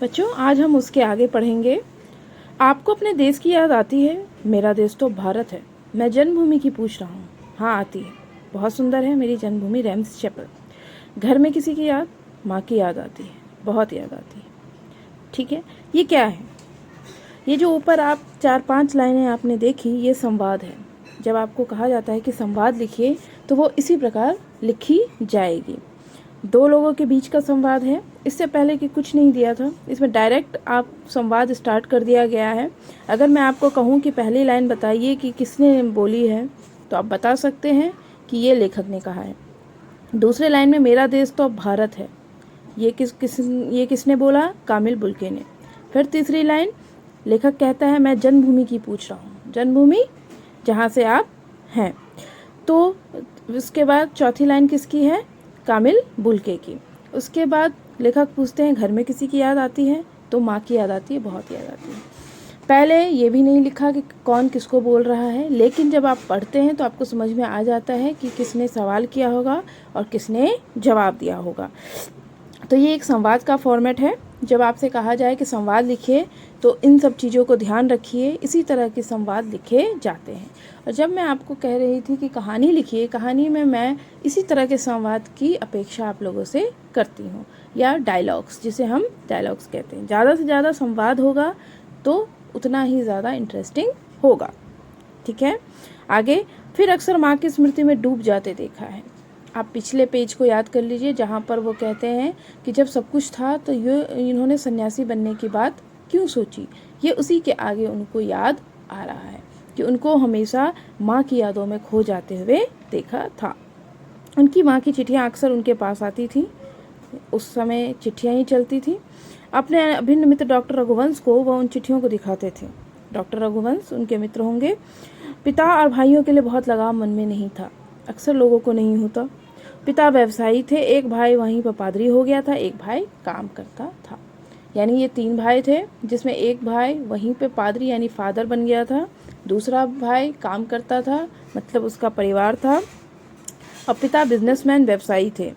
बच्चों, आज हम उसके आगे पढ़ेंगे। आपको अपने देश की याद आती है? मेरा देश तो भारत है। मैं जन्मभूमि की पूछ रहा हूँ। हाँ, आती है। बहुत सुंदर है मेरी जन्मभूमि रैम्स चैपल। घर में किसी की याद? माँ की याद आती है, बहुत याद आती है। ठीक है, ये क्या है? ये जो ऊपर आप 4-5 लाइनें आपने देखी, ये संवाद है। जब आपको कहा जाता है कि संवाद लिखिए, तो वो इसी प्रकार लिखी जाएगी। दो लोगों के बीच का संवाद है। इससे पहले कि कुछ नहीं दिया था, इसमें डायरेक्ट आप संवाद स्टार्ट कर दिया गया है। अगर मैं आपको कहूँ कि पहली लाइन बताइए कि किसने बोली है, तो आप बता सकते हैं कि ये लेखक ने कहा है। दूसरे लाइन में मेरा देश तो भारत है, ये किसने बोला? कामिल बुल्के ने। फिर तीसरी लाइन, लेखक कहता है मैं जन्मभूमि की पूछ रहा हूँ, जन्मभूमि जहाँ से आप हैं। तो उसके बाद चौथी लाइन किसकी है? कामिल बुल्के की। उसके बाद लेखक पूछते हैं घर में किसी की याद आती है? तो माँ की याद आती है, बहुत याद आती है। पहले ये भी नहीं लिखा कि कौन किसको बोल रहा है, लेकिन जब आप पढ़ते हैं तो आपको समझ में आ जाता है कि किसने सवाल किया होगा और किसने जवाब दिया होगा। तो ये एक संवाद का फॉर्मेट है। जब आपसे कहा जाए कि संवाद लिखिए, तो इन सब चीज़ों को ध्यान रखिए। इसी तरह के संवाद लिखे जाते हैं। और जब मैं आपको कह रही थी कि कहानी लिखिए, कहानी में मैं इसी तरह के संवाद की अपेक्षा आप लोगों से करती हूँ, या डायलॉग्स, जिसे हम डायलॉग्स कहते हैं। ज़्यादा से ज़्यादा संवाद होगा तो उतना ही ज़्यादा इंटरेस्टिंग होगा। ठीक है, आगे। फिर अक्सर माँ की स्मृति में डूब जाते देखा है। आप पिछले पेज को याद कर लीजिए, जहाँ पर वो कहते हैं कि जब सब कुछ था तो ये इन्होंने सन्यासी बनने की बात क्यों सोची। ये उसी के आगे उनको याद आ रहा है कि उनको हमेशा माँ की यादों में खो जाते हुए देखा था। उनकी माँ की चिट्ठियाँ अक्सर उनके पास आती थी। उस समय चिट्ठियाँ ही चलती थी। अपने अभिन्न मित्र डॉक्टर रघुवंश को वह उन चिट्ठियों को दिखाते थे। डॉक्टर रघुवंश उनके मित्र होंगे। पिता और भाइयों के लिए बहुत लगाव मन में नहीं था, अक्सर लोगों को नहीं होता। पिता व्यवसायी थे, एक भाई वहीं पर पादरी हो गया था, एक भाई काम करता था। यानी ये 3 भाई थे, जिसमें एक भाई वहीं पे पादरी यानी फादर बन गया था, दूसरा भाई काम करता था, मतलब उसका परिवार था, और पिता बिजनेसमैन व्यवसायी थे।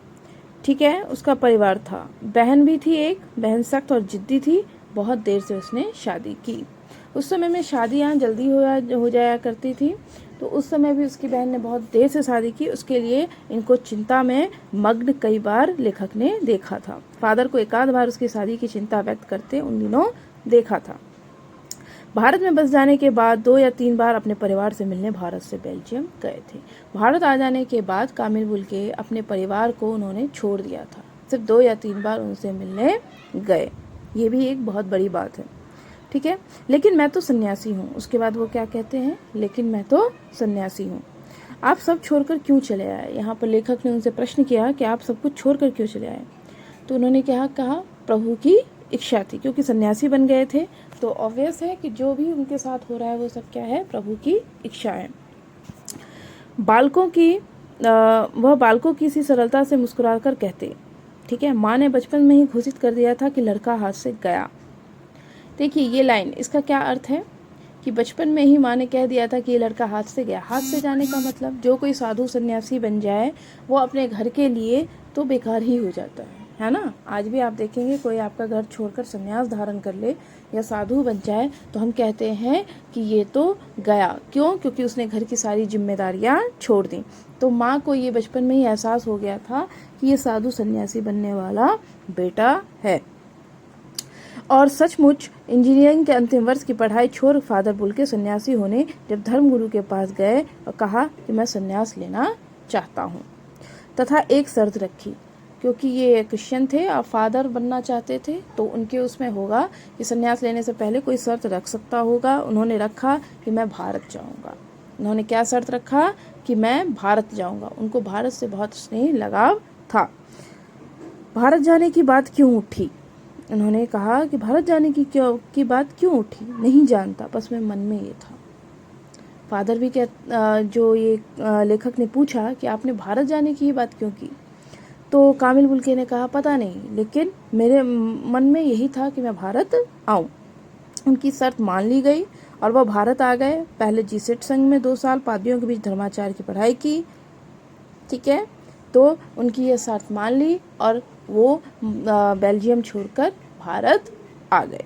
ठीक है, उसका परिवार था। बहन भी थी एक, बहन सख्त और जिद्दी थी, बहुत देर से उसने शादी की। उस समय में शादियाँ जल्दी हो जाया करती थी, तो उस समय भी उसकी बहन ने बहुत देर से शादी की। उसके लिए इनको चिंता में मग्न कई बार लेखक ने देखा था। फादर को एकाध बार उसकी शादी की चिंता व्यक्त करते उन दिनों देखा था। भारत में बस जाने के बाद 2 या 3 बार अपने परिवार से मिलने भारत से बेल्जियम गए थे। भारत आ जाने के बाद कामिल बुल्के अपने परिवार को उन्होंने छोड़ दिया था। सिर्फ 2 या 3 बार उनसे मिलने गए। ये भी एक बहुत बड़ी बात है। ठीक है, लेकिन मैं तो सन्यासी हूँ। उसके बाद वो क्या कहते हैं? लेकिन मैं तो सन्यासी हूँ। आप सब छोड़कर क्यों चले आए? यहाँ पर लेखक ने उनसे प्रश्न किया कि आप सब कुछ छोड़कर क्यों चले आए? तो उन्होंने क्या कहा? प्रभु की इच्छा थी। क्योंकि सन्यासी बन गए थे, तो ऑब्वियस है कि जो भी उनके साथ हो रहा है वो सब क्या है? प्रभु की इच्छा है। वह बालकों की सी सरलता से मुस्कुराकर कहते। ठीक है, माँ ने बचपन में ही घोषित कर दिया था कि लड़का हाथ से गया। देखिए ये लाइन, इसका क्या अर्थ है कि बचपन में ही माँ ने कह दिया था कि ये लड़का हाथ से गया। हाथ से जाने का मतलब, जो कोई साधु सन्यासी बन जाए वो अपने घर के लिए तो बेकार ही हो जाता है ना। आज भी आप देखेंगे, कोई आपका घर छोड़कर सन्यास धारण कर ले या साधु बन जाए, तो हम कहते हैं कि ये तो गया। क्यों? क्योंकि उसने घर की सारी जिम्मेदारियाँ छोड़ दी। तो माँ को ये बचपन में ही एहसास हो गया था कि ये साधु सन्यासी बनने वाला बेटा है। और सचमुच इंजीनियरिंग के अंतिम वर्ष की पढ़ाई छोड़ फादर बुल्के सन्यासी होने जब धर्मगुरु के पास गए और कहा कि मैं सन्यास लेना चाहता हूँ, तथा एक शर्त रखी। क्योंकि ये क्रिश्चियन थे और फादर बनना चाहते थे, तो उनके उसमें होगा कि सन्यास लेने से पहले कोई शर्त रख सकता होगा। उन्होंने रखा कि मैं भारत जाऊँगा। उन्होंने क्या शर्त रखा? कि मैं भारत जाऊँगा। उनको भारत से बहुत स्नेह लगाव था। भारत जाने की बात क्यों उठी? उन्होंने कहा कि भारत जाने की बात क्यों उठी, नहीं जानता, बस मेरे मन में ये था। फादर भी जो ये लेखक ने पूछा कि आपने भारत जाने की बात क्यों की, तो कामिल बुल्के ने कहा पता नहीं, लेकिन मेरे मन में यही था कि मैं भारत आऊं। उनकी शर्त मान ली गई और वह भारत आ गए। पहले जीसेट संघ में 2 साल पादरियों के बीच धर्माचार्य की पढ़ाई की। ठीक है, तो उनकी यह शर्त मान ली और वो बेल्जियम छोड़कर भारत आ गए।